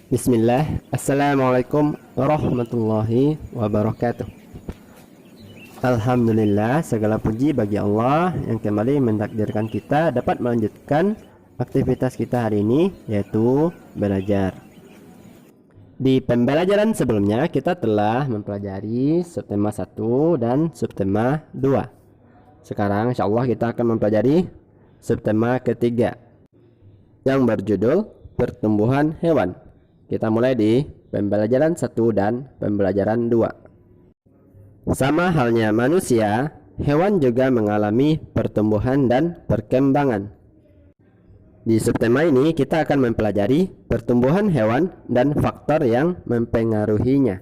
Bismillah, Assalamualaikum warahmatullahi wabarakatuh. Alhamdulillah, segala puji bagi Allah yang kembali mentakdirkan kita dapat melanjutkan aktivitas kita hari ini, yaitu belajar. Di pembelajaran sebelumnya kita telah mempelajari subtema 1 dan subtema 2. Sekarang insya Allah kita akan mempelajari subtema ketiga yang berjudul pertumbuhan hewan. Kita mulai di pembelajaran 1 dan pembelajaran 2. Sama halnya manusia, hewan juga mengalami pertumbuhan dan perkembangan. Di subtema ini kita akan mempelajari pertumbuhan hewan dan faktor yang mempengaruhinya.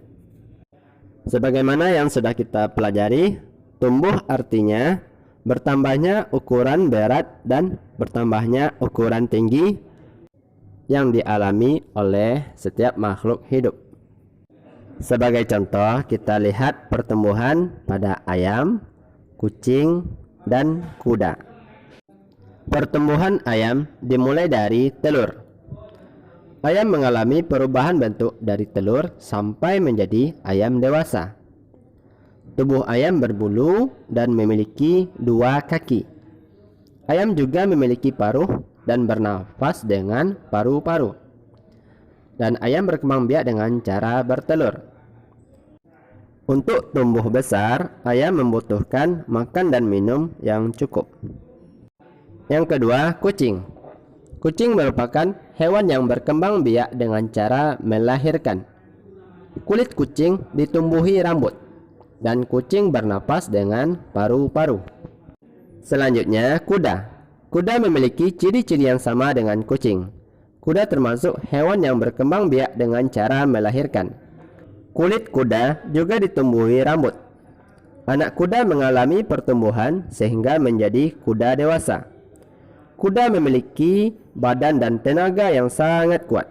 Sebagaimana yang sudah kita pelajari, tumbuh artinya bertambahnya ukuran berat dan bertambahnya ukuran tinggi yang dialami oleh setiap makhluk hidup. Sebagai contoh, kita lihat pertumbuhan pada ayam, kucing, dan kuda. Pertumbuhan ayam dimulai dari telur. Ayam mengalami perubahan bentuk dari telur sampai menjadi ayam dewasa. Tubuh ayam berbulu dan memiliki 2 kaki. Ayam juga memiliki paruh dan bernafas dengan paru-paru. Dan ayam berkembang biak dengan cara bertelur. Untuk tumbuh besar, ayam membutuhkan makan dan minum yang cukup. Yang kedua, kucing. Kucing merupakan hewan yang berkembang biak dengan cara melahirkan. Kulit kucing ditumbuhi rambut, dan kucing bernapas dengan paru-paru. Selanjutnya, kuda. Kuda memiliki ciri-ciri yang sama dengan kucing. Kuda termasuk hewan yang berkembang biak dengan cara melahirkan. Kulit kuda juga ditumbuhi rambut. Anak kuda mengalami pertumbuhan sehingga menjadi kuda dewasa. Kuda memiliki badan dan tenaga yang sangat kuat,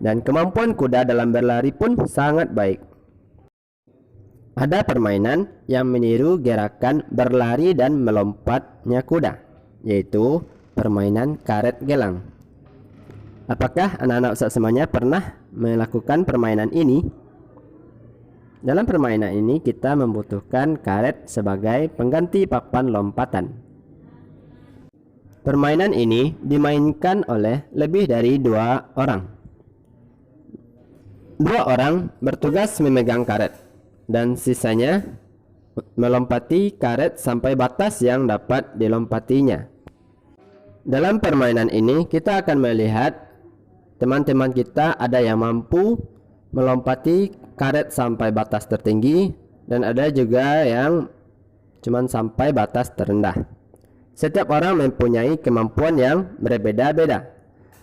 dan kemampuan kuda dalam berlari pun sangat baik. Ada permainan yang meniru gerakan berlari dan melompatnya kuda, yaitu permainan karet gelang. Apakah anak-anak Ustaz semuanya pernah melakukan permainan ini? Dalam permainan ini kita membutuhkan karet sebagai pengganti papan lompatan. Permainan ini dimainkan oleh lebih dari 2 orang. 2 orang bertugas memegang karet, dan sisanya melompati karet sampai batas yang dapat dilompatinya. Dalam permainan ini kita akan melihat teman-teman kita ada yang mampu melompati karet sampai batas tertinggi, dan ada juga yang cuman sampai batas terendah. Setiap orang mempunyai kemampuan yang berbeda-beda.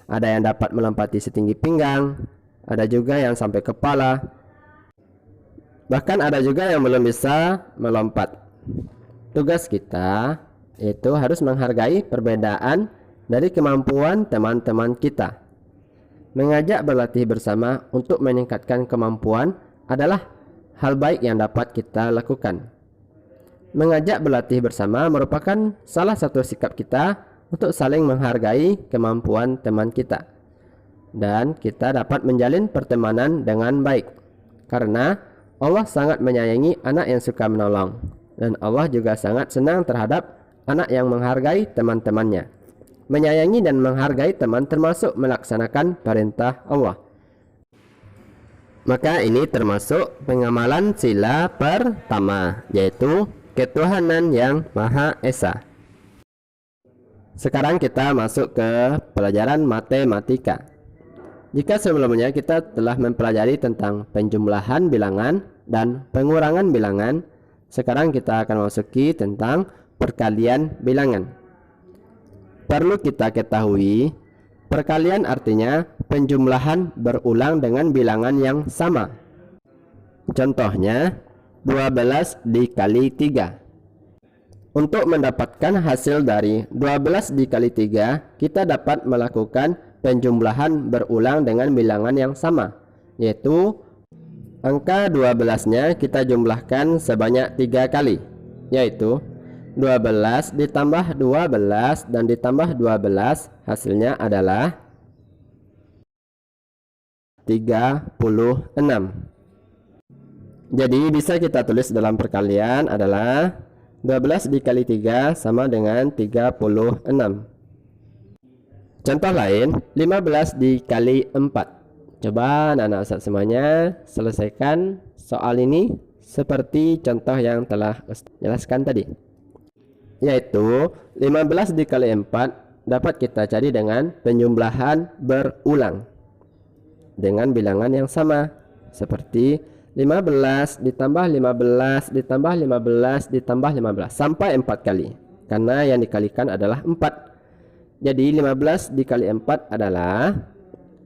Ada yang dapat melompati setinggi pinggang, ada juga yang sampai kepala, bahkan ada juga yang belum bisa melompat. Tugas kita itu harus menghargai perbedaan dari kemampuan teman-teman kita. Mengajak berlatih bersama untuk meningkatkan kemampuan adalah hal baik yang dapat kita lakukan. Mengajak berlatih bersama merupakan salah satu sikap kita untuk saling menghargai kemampuan teman kita. Dan kita dapat menjalin pertemanan dengan baik, karena Allah sangat menyayangi anak yang suka menolong, dan Allah juga sangat senang terhadap anak yang menghargai teman-temannya. Menyayangi dan menghargai teman termasuk melaksanakan perintah Allah. Maka ini termasuk pengamalan sila pertama, yaitu ketuhanan yang Maha Esa. Sekarang kita masuk ke pelajaran matematika. Jika sebelumnya kita telah mempelajari tentang penjumlahan bilangan dan pengurangan bilangan, sekarang kita akan masuki tentang perkalian bilangan. Perlu kita ketahui, perkalian artinya penjumlahan berulang dengan bilangan yang sama. Contohnya, 12 dikali 3. Untuk mendapatkan hasil dari 12 dikali 3, kita dapat melakukan penjumlahan berulang dengan bilangan yang sama, yaitu angka 12-nya kita jumlahkan sebanyak 3 kali, yaitu 12 ditambah 12 dan ditambah 12, hasilnya adalah Jadi bisa kita tulis dalam perkalian adalah 12 dikali 3 sama dengan 36. Contoh lain, 15 dikali 4. Coba anak-anak Ustaz semuanya selesaikan soal ini seperti contoh yang telah Ustaz jelaskan tadi. Yaitu 15 dikali 4 dapat kita cari dengan penjumlahan berulang dengan bilangan yang sama, seperti 15 ditambah 15 ditambah 15 ditambah 15 sampai 4 kali, karena yang dikalikan adalah 4. Jadi 15 dikali 4 adalah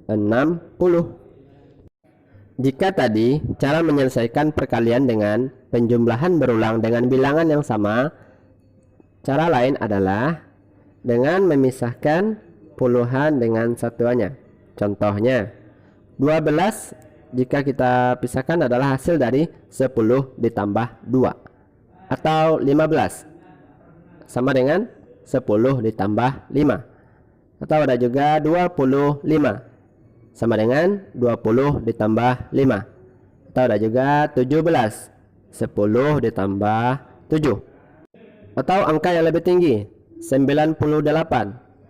60. Jika tadi cara menyelesaikan perkalian dengan penjumlahan berulang dengan bilangan yang sama, cara lain adalah dengan memisahkan puluhan dengan satuannya. Contohnya 12 jika kita pisahkan adalah hasil dari 10 ditambah 2, atau 15 sama dengan 10 ditambah 5, atau ada juga 25 sama dengan 20 ditambah 5, atau ada juga 17 10 ditambah 7, atau angka yang lebih tinggi 98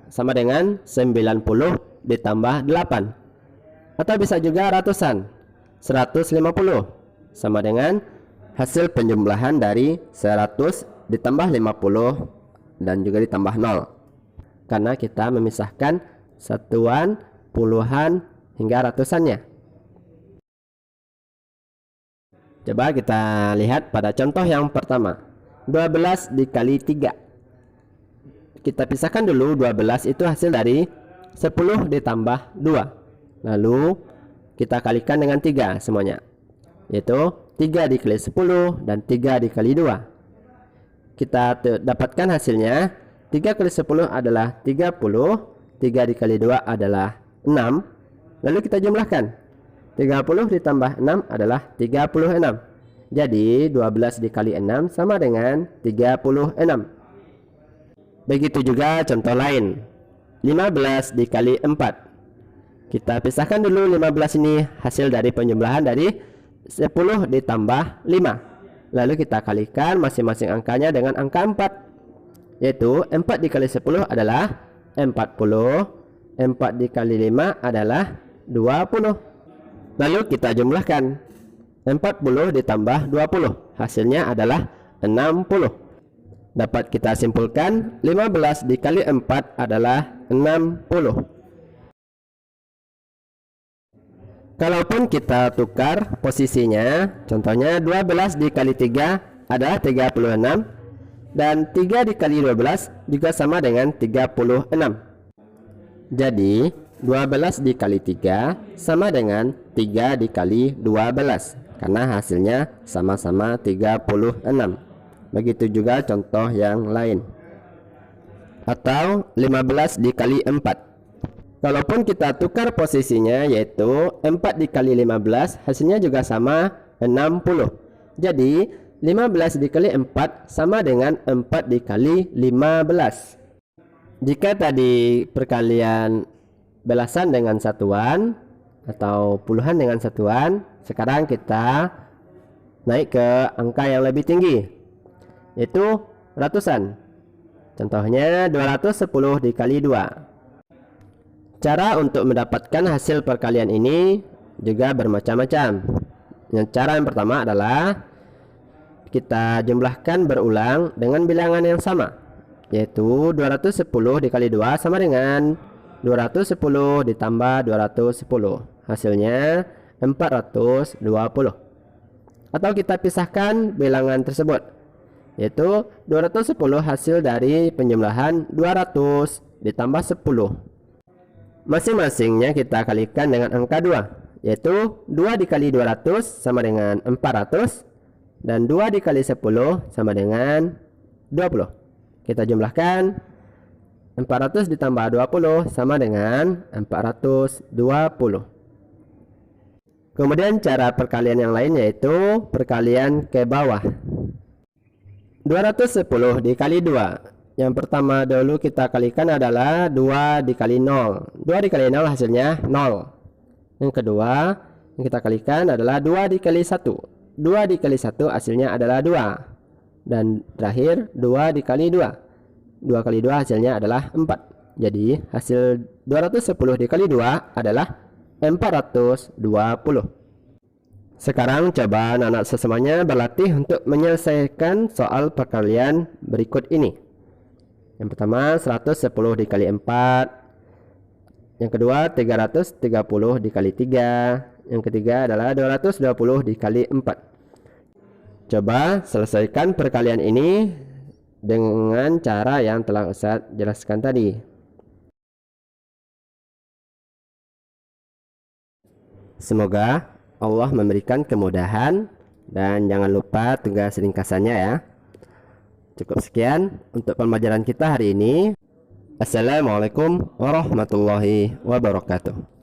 sama dengan 90 ditambah 8, atau bisa juga ratusan 150 sama dengan hasil penjumlahan dari 100 ditambah 50 dan juga ditambah 0, karena kita memisahkan satuan, puluhan hingga ratusannya. Coba kita lihat pada contoh yang pertama, 12 dikali 3. Kita pisahkan dulu, 12 itu hasil dari 10 ditambah 2. Lalu kita kalikan dengan 3 semuanya, yaitu 3 dikali 10 dan 3 dikali 2. Kita dapatkan hasilnya 3 kali 10 adalah 30, 3 dikali 2 adalah 6. Lalu kita jumlahkan, 30 ditambah 6 adalah 36. Jadi 12 dikali 6 sama dengan 36. Begitu juga contoh lain, 15 dikali 4. Kita pisahkan dulu 15 ini hasil dari penjumlahan dari 10 ditambah 5. Lalu kita kalikan masing-masing angkanya dengan angka 4, yaitu 4 dikali 10 adalah 40, 4 dikali 5 adalah 20. Lalu kita jumlahkan, 40 ditambah 20 hasilnya adalah 60. Dapat kita simpulkan 15 dikali 4 adalah 60. Kalaupun kita tukar posisinya, contohnya 12 dikali 3 adalah 36, dan 3 dikali 12 juga sama dengan 36. Jadi 12 dikali 3 sama dengan 3 dikali 12, karena hasilnya sama-sama 36. Begitu juga contoh yang lain. Atau 15 dikali 4. Kalaupun kita tukar posisinya, yaitu 4 dikali 15 hasilnya juga sama 60. Jadi 15 dikali 4 sama dengan 4 dikali 15. Jika tadi perkalian belasan dengan satuan atau puluhan dengan satuan, sekarang kita naik ke angka yang lebih tinggi, yaitu ratusan. Contohnya 210 dikali 2. Cara untuk mendapatkan hasil perkalian ini juga bermacam-macam. Cara yang pertama adalah kita jumlahkan berulang dengan bilangan yang sama, yaitu 210 dikali 2 sama dengan 210 ditambah 210, hasilnya 420. Atau kita pisahkan bilangan tersebut, yaitu 210 hasil dari penjumlahan 200 ditambah 10. Masing-masingnya kita kalikan dengan angka 2, yaitu 2 dikali 200 sama dengan 400, dan 2 dikali 10 sama dengan 20. Kita jumlahkan, 400 ditambah 20 sama dengan 420. Kemudian cara perkalian yang lain, yaitu perkalian ke bawah. 210 dikali 2. Yang pertama dulu kita kalikan adalah 2 dikali 0. 2 dikali 0 hasilnya 0. Yang kedua, yang kita kalikan adalah 2 dikali 1. 2 dikali 1 hasilnya adalah 2. Dan terakhir 2 dikali 2. 2 kali 2 hasilnya adalah 4. Jadi hasil 210 dikali 2 adalah 420. Sekarang coba anak-anak semuanya berlatih untuk menyelesaikan soal perkalian berikut ini. Yang pertama 110 dikali 4. Yang kedua 330 dikali 3. Yang ketiga adalah 220 dikali 4. Coba selesaikan perkalian ini dengan cara yang telah Ustadz jelaskan tadi. Semoga Allah memberikan kemudahan, dan jangan lupa tugas ringkasannya ya. Cukup sekian untuk pembelajaran kita hari ini. Assalamualaikum warahmatullahi wabarakatuh.